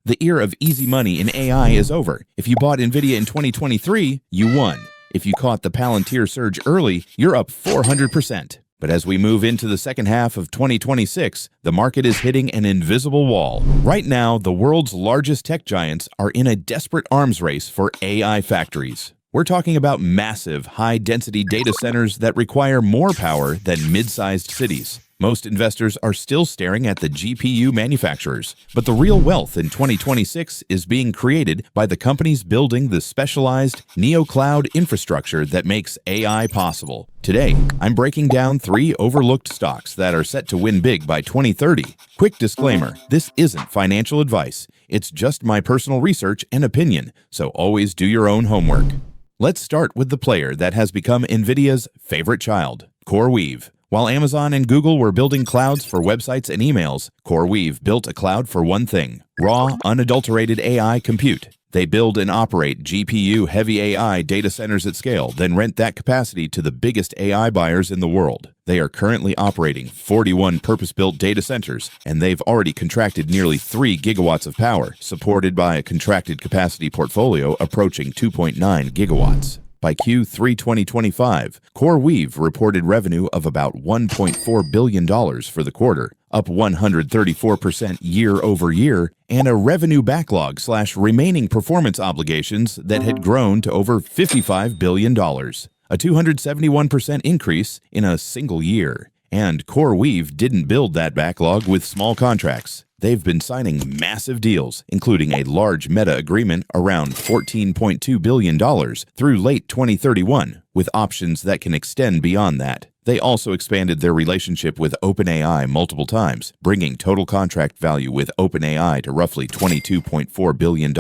The era of easy money in AI is over. If you bought Nvidia in 2023, you won. If you caught the Palantir surge early, you're up 400%. But as we move into the second half of 2026, the market is hitting an invisible wall. Right now, the world's largest tech giants are in a desperate arms race for AI factories. We're talking about massive, high-density data centers that require more power than mid-sized cities. Most investors are still staring at the GPU manufacturers, but the real wealth in 2026 is being created by the companies building the specialized neo-cloud infrastructure that makes AI possible. Today, I'm breaking down 3 overlooked stocks that are set to win big by 2030. Quick disclaimer, this isn't financial advice. It's just my personal research and opinion, so always do your own homework. Let's start with the player that has become Nvidia's favorite child, CoreWeave. While Amazon and Google were building clouds for websites and emails, CoreWeave built a cloud for one thing: raw, unadulterated AI compute. They build and operate GPU-heavy AI data centers at scale, then rent that capacity to the biggest AI buyers in the world. They are currently operating 41 purpose-built data centers, and they've already contracted nearly 3 gigawatts of power, supported by a contracted capacity portfolio approaching 2.9 gigawatts. By Q3 2025, CoreWeave reported revenue of about $1.4 billion for the quarter, up 134% year over year, and a revenue backlog/remaining performance obligations that had grown to over $55 billion, a 271% increase in a single year. And CoreWeave didn't build that backlog with small contracts. They've been signing massive deals, including a large Meta agreement around $14.2 billion through late 2031, with options that can extend beyond that. They also expanded their relationship with OpenAI multiple times, bringing total contract value with OpenAI to roughly $22.4 billion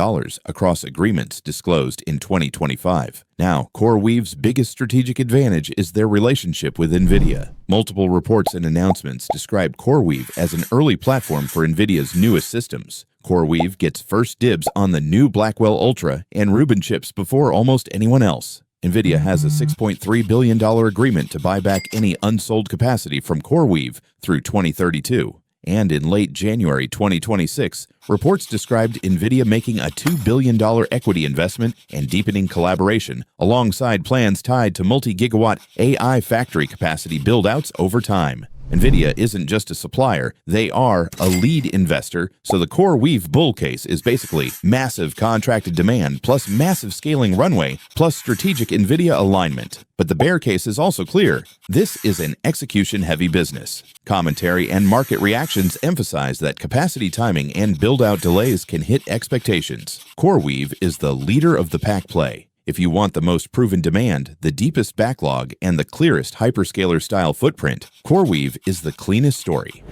across agreements disclosed in 2025. Now, CoreWeave's biggest strategic advantage is their relationship with Nvidia. Multiple reports and announcements describe CoreWeave as an early platform for Nvidia's newest systems. CoreWeave gets first dibs on the new Blackwell Ultra and Rubin chips before almost anyone else. Nvidia has a $6.3 billion agreement to buy back any unsold capacity from CoreWeave through 2032. And in late January 2026, reports described Nvidia making a $2 billion equity investment and deepening collaboration, alongside plans tied to multi-gigawatt AI factory capacity build-outs over time. Nvidia isn't just a supplier, they are a lead investor, so the CoreWeave bull case is basically massive contracted demand plus massive scaling runway plus strategic Nvidia alignment. But the bear case is also clear. This is an execution-heavy business. Commentary and market reactions emphasize that capacity timing and build-out delays can hit expectations. CoreWeave is the leader of the pack play. If you want the most proven demand, the deepest backlog, and the clearest hyperscaler-style footprint, CoreWeave is the cleanest story.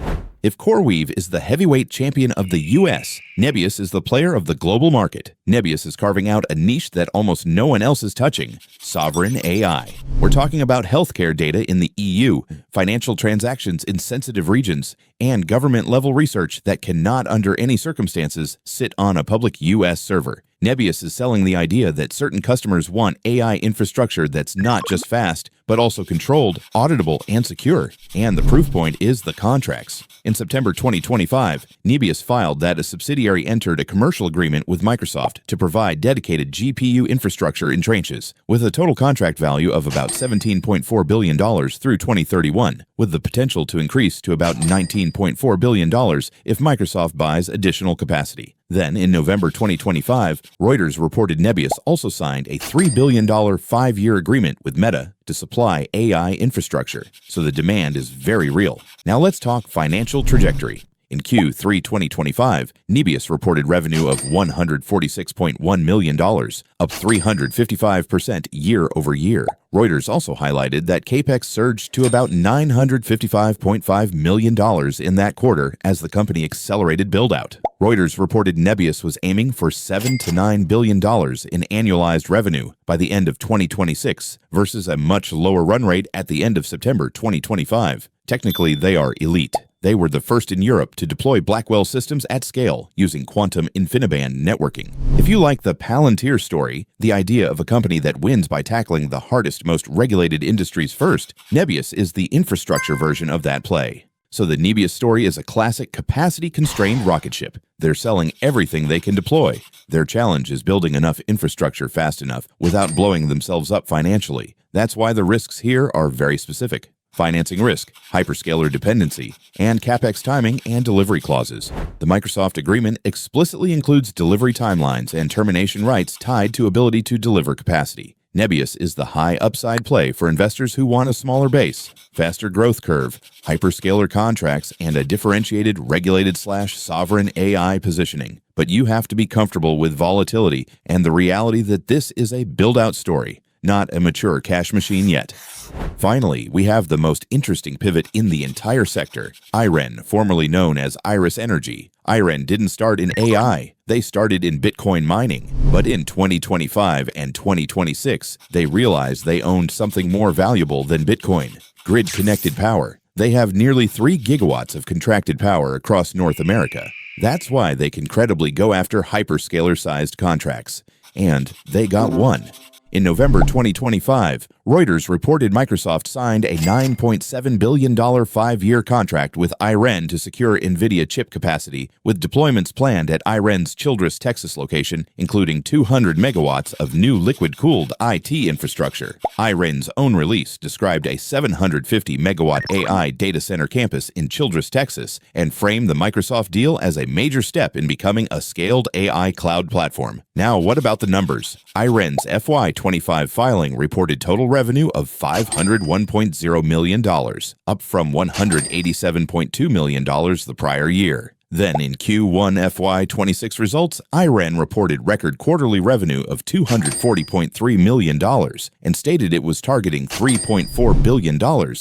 If CoreWeave is the heavyweight champion of the US, Nebius is the player of the global market. Nebius is carving out a niche that almost no one else is touching: sovereign AI. We're talking about healthcare data in the EU, financial transactions in sensitive regions, and government-level research that cannot under any circumstances sit on a public US server. Nebius is selling the idea that certain customers want AI infrastructure that's not just fast, but also controlled, auditable, and secure. And the proof point is the contracts. In September 2025, Nebius filed that a subsidiary entered a commercial agreement with Microsoft to provide dedicated GPU infrastructure in tranches, with a total contract value of about $17.4 billion through 2031, with the potential to increase to about $19.4 billion if Microsoft buys additional capacity. Then, in November 2025, Reuters reported Nebius also signed a $3 billion 5-year agreement with Meta to supply AI infrastructure, so the demand is very real. Now let's talk financial trajectory. In Q3 2025, Nebius reported revenue of $146.1 million, up 355% year over year. Reuters also highlighted that CapEx surged to about $955.5 million in that quarter as the company accelerated build-out. Reuters reported Nebius was aiming for $7 to $9 billion in annualized revenue by the end of 2026 versus a much lower run rate at the end of September 2025. Technically, they are elite. They were the first in Europe to deploy Blackwell systems at scale using quantum InfiniBand networking. If you like the Palantir story, the idea of a company that wins by tackling the hardest, most regulated industries first, Nebius is the infrastructure version of that play. So the Nebius story is a classic capacity-constrained rocket ship. They're selling everything they can deploy. Their challenge is building enough infrastructure fast enough without blowing themselves up financially. That's why the risks here are very specific. Financing risk, hyperscaler dependency, and CapEx timing and delivery clauses. The Microsoft agreement explicitly includes delivery timelines and termination rights tied to ability to deliver capacity. Nebius is the high upside play for investors who want a smaller base, faster growth curve, hyperscaler contracts, and a differentiated regulated/sovereign AI positioning. But you have to be comfortable with volatility and the reality that this is a build-out story, not a mature cash machine yet. Finally, we have the most interesting pivot in the entire sector, IREN, formerly known as Iris Energy. IREN didn't start in AI, they started in Bitcoin mining. But in 2025 and 2026, they realized they owned something more valuable than Bitcoin: grid-connected power. They have nearly 3 gigawatts of contracted power across North America. That's why they can credibly go after hyperscaler-sized contracts. And they got one. In November 2025, Reuters reported Microsoft signed a $9.7 billion 5-year contract with IREN to secure Nvidia chip capacity, with deployments planned at IREN's Childress, Texas location, including 200 megawatts of new liquid-cooled IT infrastructure. IREN's own release described a 750-megawatt AI data center campus in Childress, Texas, and framed the Microsoft deal as a major step in becoming a scaled AI cloud platform. Now, what about the numbers? IREN's FY25 filing reported total revenue of $501.0 million, up from $187.2 million the prior year. Then in Q1 FY26 results, IREN reported record quarterly revenue of $240.3 million and stated it was targeting $3.4 billion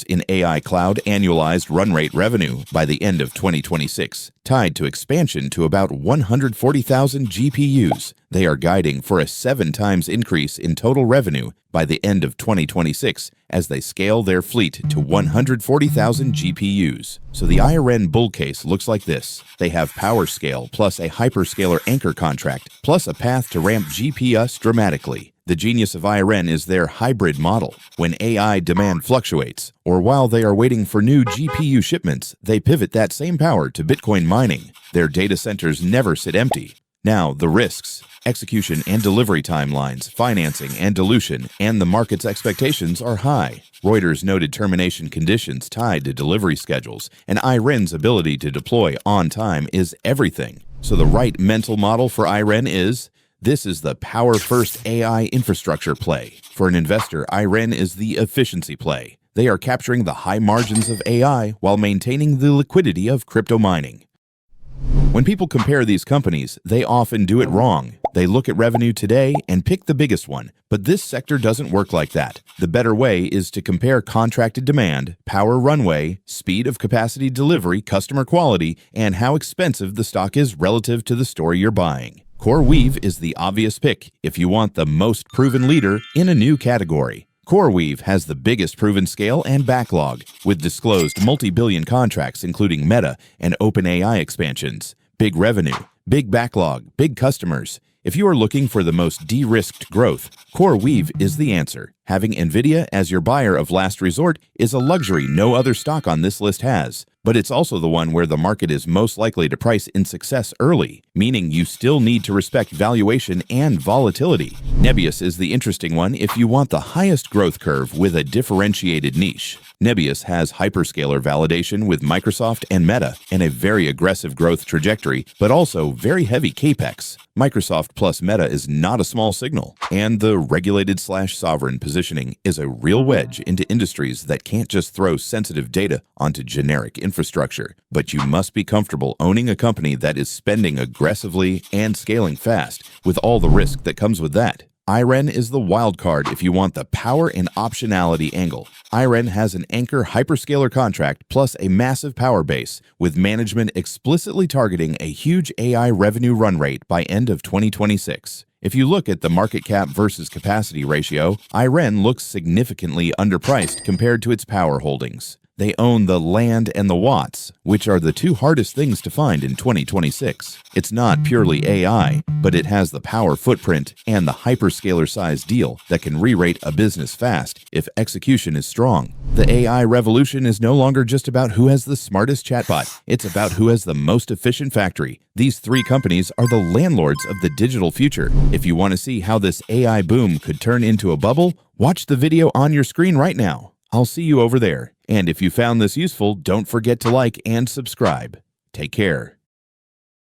in AI cloud annualized run rate revenue by the end of 2026, tied to expansion to about 140,000 GPUs. They are guiding for a 7 times increase in total revenue by the end of 2026 as they scale their fleet to 140,000 GPUs. So the IREN bull case looks like this. They have power scale plus a hyperscaler anchor contract plus a path to ramp GPS dramatically. The genius of IREN is their hybrid model. When AI demand fluctuates, or while they are waiting for new GPU shipments, they pivot that same power to Bitcoin mining. Their data centers never sit empty. Now, the risks: execution and delivery timelines, financing and dilution, and the market's expectations are high. Reuters noted termination conditions tied to delivery schedules, and IREN's ability to deploy on time is everything. So the right mental model for IREN is: this is the power-first AI infrastructure play. For an investor, IREN is the efficiency play. They are capturing the high margins of AI while maintaining the liquidity of crypto mining. When people compare these companies, they often do it wrong. They look at revenue today and pick the biggest one, but this sector doesn't work like that. The better way is to compare contracted demand, power runway, speed of capacity delivery, customer quality, and how expensive the stock is relative to the story you're buying. CoreWeave is the obvious pick if you want the most proven leader in a new category. CoreWeave has the biggest proven scale and backlog, with disclosed multi-billion contracts including Meta and OpenAI expansions. Big revenue, big backlog, big customers. If you are looking for the most de-risked growth, CoreWeave is the answer. Having Nvidia as your buyer of last resort is a luxury no other stock on this list has. But it's also the one where the market is most likely to price in success early, meaning you still need to respect valuation and volatility. Nebius is the interesting one if you want the highest growth curve with a differentiated niche. Nebius has hyperscaler validation with Microsoft and Meta and a very aggressive growth trajectory, but also very heavy capex. Microsoft plus Meta is not a small signal, and the regulated/sovereign positioning is a real wedge into industries that can't just throw sensitive data onto generic infrastructure. But you must be comfortable owning a company that is spending aggressively and scaling fast, with all the risk that comes with that. IREN is the wild card if you want the power and optionality angle. IREN has an anchor hyperscaler contract plus a massive power base, with management explicitly targeting a huge AI revenue run rate by end of 2026. If you look at the market cap versus capacity ratio, IREN looks significantly underpriced compared to its power holdings. They own the land and the watts, which are the two hardest things to find in 2026. It's not purely AI, but it has the power footprint and the hyperscaler-sized deal that can re-rate a business fast if execution is strong. The AI revolution is no longer just about who has the smartest chatbot. It's about who has the most efficient factory. These three companies are the landlords of the digital future. If you want to see how this AI boom could turn into a bubble, watch the video on your screen right now. I'll see you over there. And if you found this useful, don't forget to like and subscribe. Take care.